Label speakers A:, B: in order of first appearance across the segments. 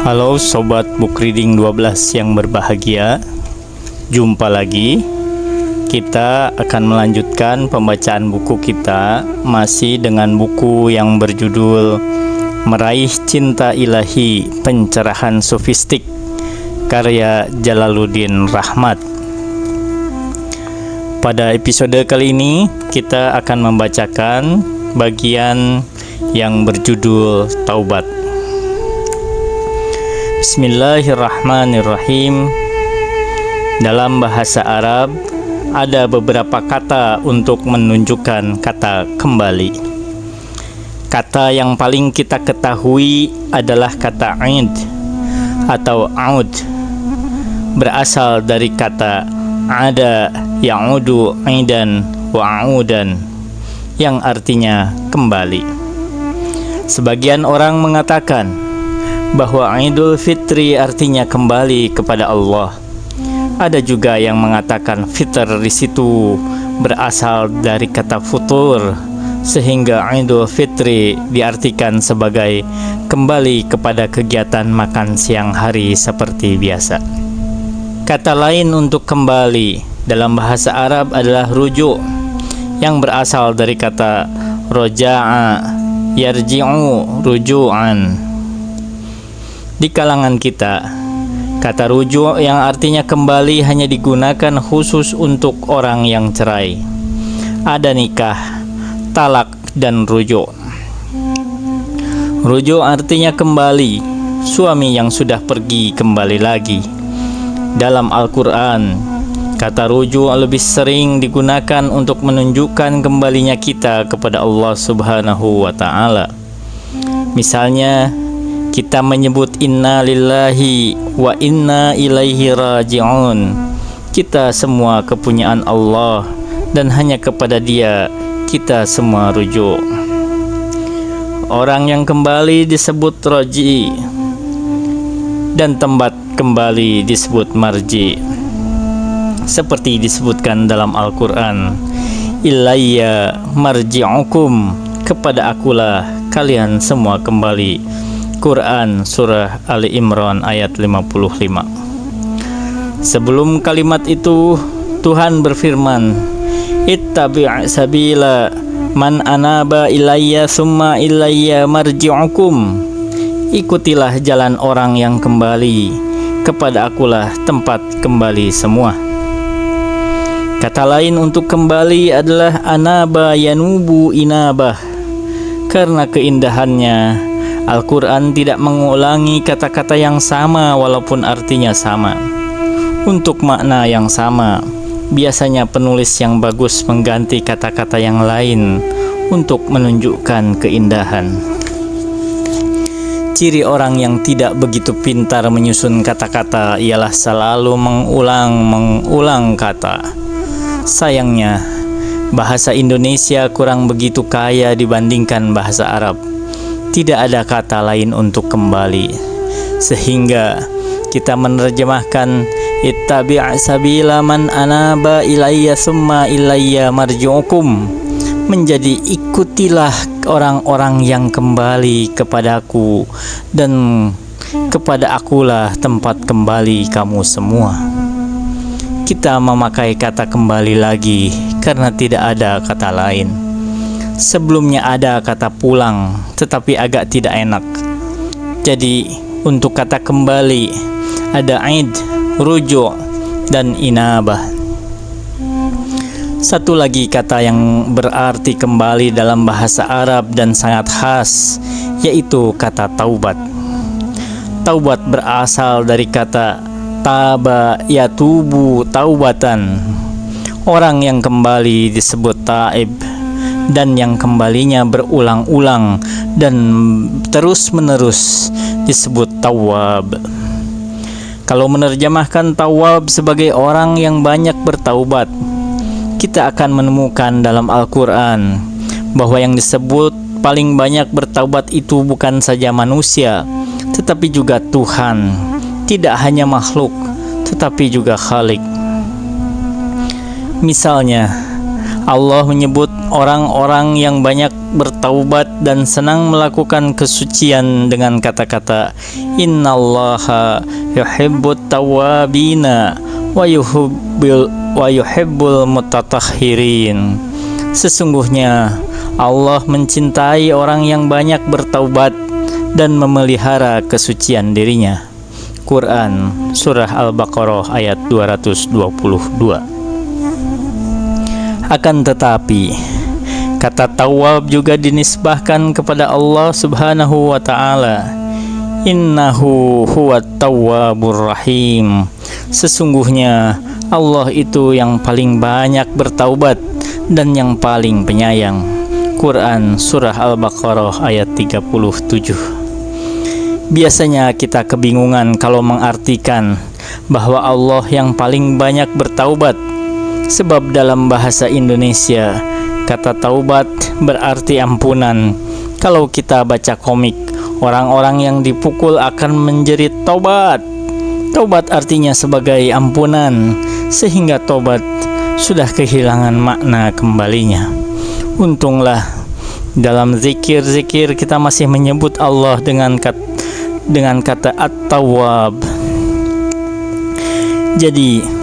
A: Halo Sobat Book Reading 12 yang berbahagia. Jumpa lagi. Kita akan melanjutkan pembacaan buku kita, masih dengan buku yang berjudul Meraih Cinta Ilahi, Pencerahan Sofistik, karya Jalaluddin Rahmat. Pada episode kali ini kita akan membacakan bagian yang berjudul Taubat. Bismillahirrahmanirrahim. Dalam bahasa Arab ada beberapa kata untuk menunjukkan kata kembali. Kata yang paling kita ketahui adalah kata aid atau aud. Berasal dari kata ada ya'udu aidan wa audan, yang artinya kembali. Sebagian orang mengatakan bahwa Idul Fitri artinya kembali kepada Allah. Ada juga yang mengatakan fitr di situ berasal dari kata futur, sehingga Idul Fitri diartikan sebagai kembali kepada kegiatan makan siang hari seperti biasa. Kata lain untuk kembali dalam bahasa Arab adalah rujuk, yang berasal dari kata roja'a yarji'u ruju'an. Di kalangan kita, kata rujuk yang artinya kembali hanya digunakan khusus untuk orang yang cerai. Ada nikah, talak, dan rujuk. Rujuk artinya kembali, suami yang sudah pergi kembali lagi. Dalam Al-Quran, kata rujuk lebih sering digunakan untuk menunjukkan kembalinya kita kepada Allah Subhanahu wa Ta'ala. Misalnya, kita menyebut inna lillahi wa inna ilaihi raji'un. Kita semua kepunyaan Allah dan hanya kepada Dia kita semua rujuk. Orang yang kembali disebut raji dan tempat kembali disebut marji. Seperti disebutkan dalam Al-Quran, ilayya marji'ukum, kepada akulah kalian semua kembali. Quran Surah Ali Imran ayat 55. Sebelum kalimat itu, Tuhan berfirman, ittabi' sabila man anaba ilayya summa ilayya marji'ukum. Ikutilah jalan orang yang kembali, kepada akulah tempat kembali semua. Kata lain untuk kembali adalah anaba yanubu inabah. Karena keindahannya, Al-Quran tidak mengulangi kata-kata yang sama walaupun artinya sama. Untuk makna yang sama, biasanya penulis yang bagus mengganti kata-kata yang lain untuk menunjukkan keindahan. Ciri orang yang tidak begitu pintar menyusun kata-kata ialah selalu mengulang kata. Sayangnya, bahasa Indonesia kurang begitu kaya dibandingkan bahasa Arab. Tidak ada kata lain untuk kembali, sehingga kita menerjemahkan ittabi' sabila man anaba ilayya summa ilayya marji'ukum menjadi ikutilah orang-orang yang kembali kepadaku dan kepada akulah tempat kembali kamu semua. Kita memakai kata kembali lagi karena tidak ada kata lain. Sebelumnya ada kata pulang, tetapi agak tidak enak. Jadi untuk kata kembali ada aid, rujuk, dan inabah. Satu lagi kata yang berarti kembali dalam bahasa Arab dan sangat khas, yaitu kata taubat. Taubat berasal dari kata taba yatubu taubatan. Orang yang kembali disebut taib, dan yang kembalinya berulang-ulang dan terus-menerus disebut tawab. Kalau menerjemahkan tawab sebagai orang yang banyak bertaubat, kita akan menemukan dalam Al-Quran bahwa yang disebut paling banyak bertaubat itu bukan saja manusia, tetapi juga Tuhan. Tidak hanya makhluk, tetapi juga Khalik. Misalnya, Allah menyebut orang-orang yang banyak bertaubat dan senang melakukan kesucian dengan kata-kata innallaha yuhibbut tawwabina wa yuhibbul mutatahhirin. Sesungguhnya Allah mencintai orang yang banyak bertaubat dan memelihara kesucian dirinya. Quran Surah Al-Baqarah ayat 222. Akan tetapi, kata tawwab juga dinisbahkan kepada Allah Subhanahu wa ta'ala. Innahu huwat tawwabur rahim. Sesungguhnya Allah itu yang paling banyak bertaubat dan yang paling penyayang. Quran Surah Al-Baqarah ayat 37. Biasanya kita kebingungan kalau mengartikan bahwa Allah yang paling banyak bertaubat. Sebab dalam bahasa Indonesia, kata taubat berarti ampunan. Kalau kita baca komik, orang-orang yang dipukul akan menjerit taubat. Taubat artinya sebagai ampunan, sehingga taubat sudah kehilangan makna kembalinya. Untunglah dalam zikir-zikir kita masih menyebut Allah dengan kata At-Tawwab. Jadi,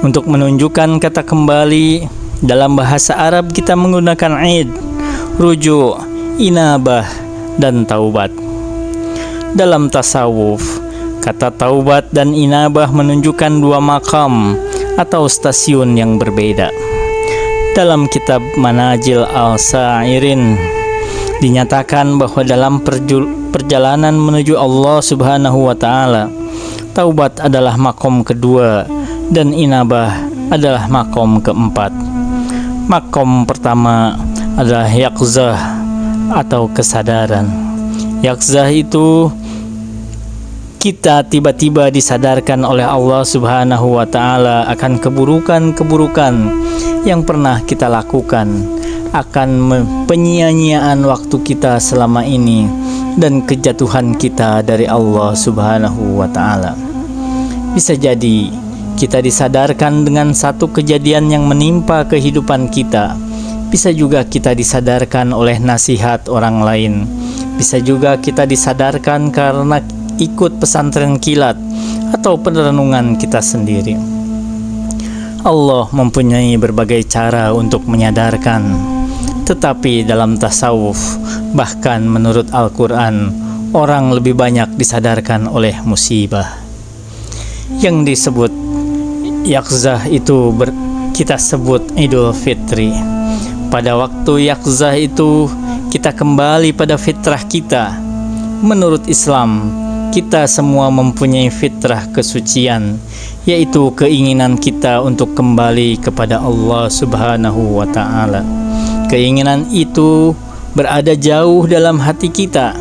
A: untuk menunjukkan kata kembali, dalam bahasa Arab kita menggunakan id, rujuk, inabah, dan taubat. Dalam tasawuf, kata taubat dan inabah menunjukkan dua makam atau stasiun yang berbeda. Dalam kitab Manajil Al-Sa'irin dinyatakan bahwa dalam perjalanan menuju Allah Subhanahu wa ta'ala, taubat adalah makom kedua dan inabah adalah makom keempat. Makom pertama adalah yaqzah atau kesadaran. Yaqzah itu kita tiba-tiba disadarkan oleh Allah Subhanahu wa ta'ala akan keburukan-keburukan yang pernah kita lakukan, akan penyia-nyiaan waktu kita selama ini, dan kejatuhan kita dari Allah Subhanahu wa ta'ala. Bisa jadi kita disadarkan dengan satu kejadian yang menimpa kehidupan kita. Bisa juga kita disadarkan oleh nasihat orang lain. Bisa juga kita disadarkan karena ikut pesantren kilat atau perenungan kita sendiri. Allah mempunyai berbagai cara untuk menyadarkan. Tetapi dalam tasawuf, bahkan menurut Al-Quran, orang lebih banyak disadarkan oleh musibah. Yang disebut yaqzah itu kita sebut Idul Fitri. Pada waktu yaqzah itu kita kembali pada fitrah kita. Menurut Islam, kita semua mempunyai fitrah kesucian, yaitu keinginan kita untuk kembali kepada Allah Subhanahu wa ta'ala. Keinginan itu berada jauh dalam hati kita.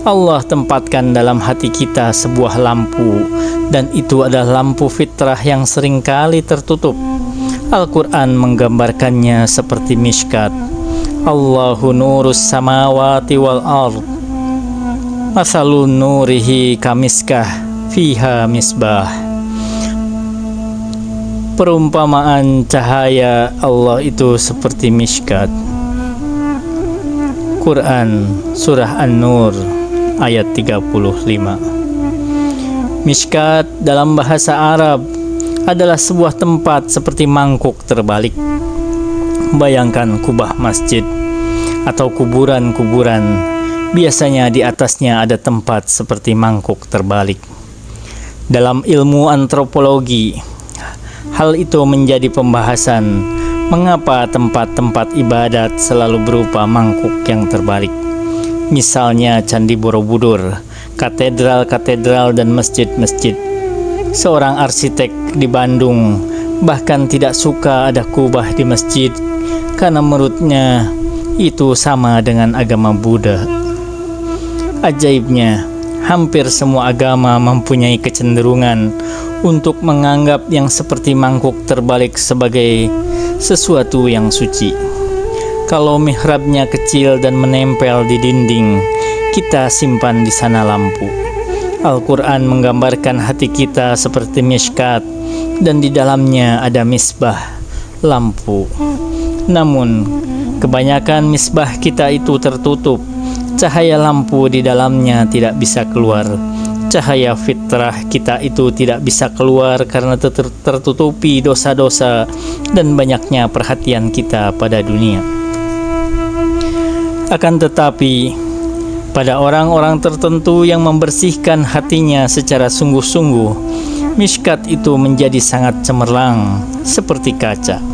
A: Allah tempatkan dalam hati kita sebuah lampu, dan itu adalah lampu fitrah yang seringkali tertutup. Al-Quran menggambarkannya seperti mishkat. Allahu nurus samawati wal ard, masalun nurihi kamiskah fiha misbah. Perumpamaan cahaya Allah itu seperti mishkat. Quran Surah An-Nur ayat 35. Mishkat dalam bahasa Arab adalah sebuah tempat seperti mangkuk terbalik. Bayangkan kubah masjid atau kuburan-kuburan, biasanya di atasnya ada tempat seperti mangkuk terbalik. Dalam ilmu antropologi, hal itu menjadi pembahasan. Mengapa tempat-tempat ibadat selalu berupa mangkuk yang terbalik? Misalnya Candi Borobudur, katedral-katedral dan masjid-masjid. Seorang arsitek di Bandung bahkan tidak suka ada kubah di masjid karena menurutnya itu sama dengan agama Buddha. Ajaibnya, hampir semua agama mempunyai kecenderungan untuk menganggap yang seperti mangkuk terbalik sebagai sesuatu yang suci. Kalau mihrabnya kecil dan menempel di dinding, kita simpan di sana lampu. Al-Quran menggambarkan hati kita seperti mishkat, dan di dalamnya ada misbah, lampu. Namun, kebanyakan misbah kita itu tertutup. Cahaya lampu di dalamnya tidak bisa keluar. Cahaya fitrah kita itu tidak bisa keluar karena tertutupi dosa-dosa dan banyaknya perhatian kita pada dunia. Akan tetapi, pada orang-orang tertentu yang membersihkan hatinya secara sungguh-sungguh, miskat itu menjadi sangat cemerlang seperti kaca.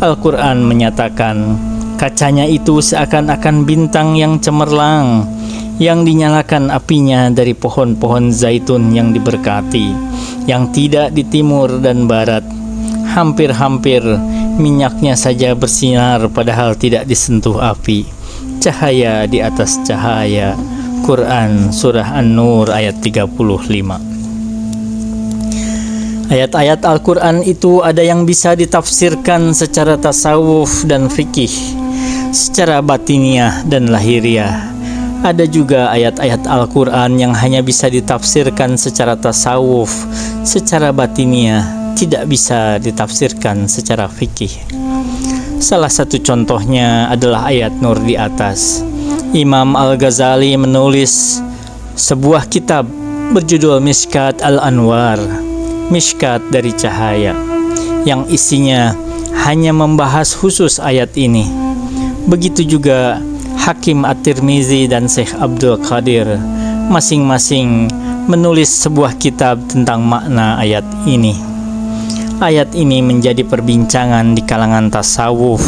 A: Al-Quran menyatakan, kacanya itu seakan-akan bintang yang cemerlang, yang dinyalakan apinya dari pohon-pohon zaitun yang diberkati, yang tidak di timur dan barat. Hampir-hampir minyaknya saja bersinar padahal tidak disentuh api. Cahaya di atas cahaya. Quran Surah An-Nur ayat 35. Ayat-ayat Al-Quran itu ada yang bisa ditafsirkan secara tasawuf dan fikih, secara batiniah dan lahiriah. Ada juga ayat-ayat Al-Quran yang hanya bisa ditafsirkan secara tasawuf, secara batiniah, tidak bisa ditafsirkan secara fikih. Salah satu contohnya adalah ayat Nur di atas. Imam Al-Ghazali menulis sebuah kitab berjudul Mishkat Al-Anwar, Mishkat dari cahaya, yang isinya hanya membahas khusus ayat ini. Begitu juga Hakim At-Tirmizi dan Syekh Abdul Qadir masing-masing menulis sebuah kitab tentang makna ayat ini. Ayat ini menjadi perbincangan di kalangan tasawuf.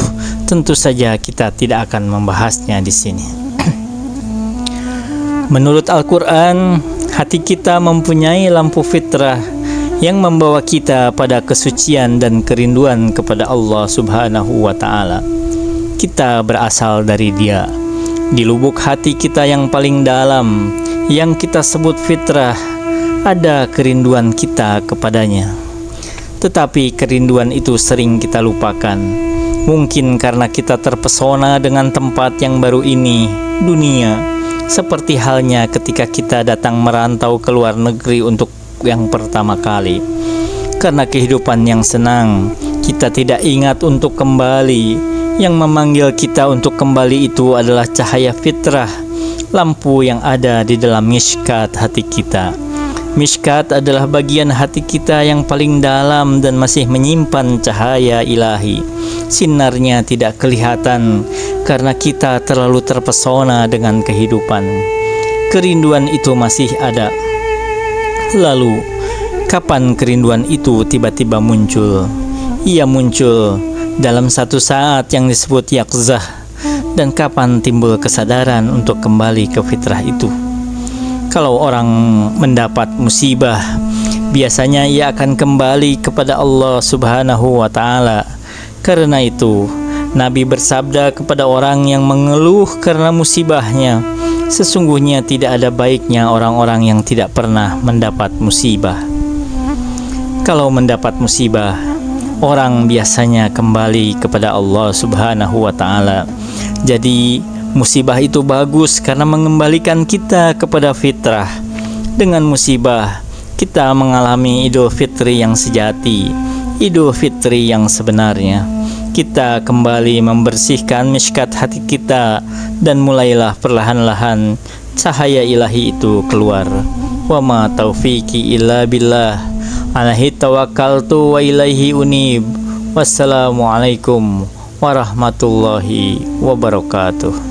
A: Tentu saja kita tidak akan membahasnya di sini. Menurut Al-Quran, hati kita mempunyai lampu fitrah yang membawa kita pada kesucian dan kerinduan kepada Allah Subhanahu wa Ta'ala. Kita berasal dari Dia. Di lubuk hati kita yang paling dalam, yang kita sebut fitrah, ada kerinduan kita kepadanya. Tetapi kerinduan itu sering kita lupakan. Mungkin karena kita terpesona dengan tempat yang baru ini, dunia. Seperti halnya ketika kita datang merantau ke luar negeri untuk yang pertama kali. Karena kehidupan yang senang, kita tidak ingat untuk kembali. Yang memanggil kita untuk kembali itu adalah cahaya fitrah, lampu yang ada di dalam mishkat hati kita. Mishkat adalah bagian hati kita yang paling dalam dan masih menyimpan cahaya ilahi. Sinarnya tidak kelihatan karena kita terlalu terpesona dengan kehidupan. Kerinduan itu masih ada. Lalu, kapan kerinduan itu tiba-tiba muncul? Ia muncul dalam satu saat yang disebut yaqzah. Dan kapan timbul kesadaran untuk kembali ke fitrah itu? Kalau orang mendapat musibah, biasanya ia akan kembali kepada Allah Subhanahu wa Ta'ala. Karena itu, Nabi bersabda kepada orang yang mengeluh karena musibahnya, sesungguhnya tidak ada baiknya orang-orang yang tidak pernah mendapat musibah. Kalau mendapat musibah, orang biasanya kembali kepada Allah Subhanahu wa Ta'ala. Jadi musibah itu bagus karena mengembalikan kita kepada fitrah. Dengan musibah, kita mengalami Idul Fitri yang sejati, Idul Fitri yang sebenarnya. Kita kembali membersihkan mishkat hati kita dan mulailah perlahan-lahan cahaya ilahi itu keluar. Wa ma taufiqi illa billah. Alaihi tawakkaltu wa ilaihi unib. Wassalamualaikum warahmatullahi wabarakatuh.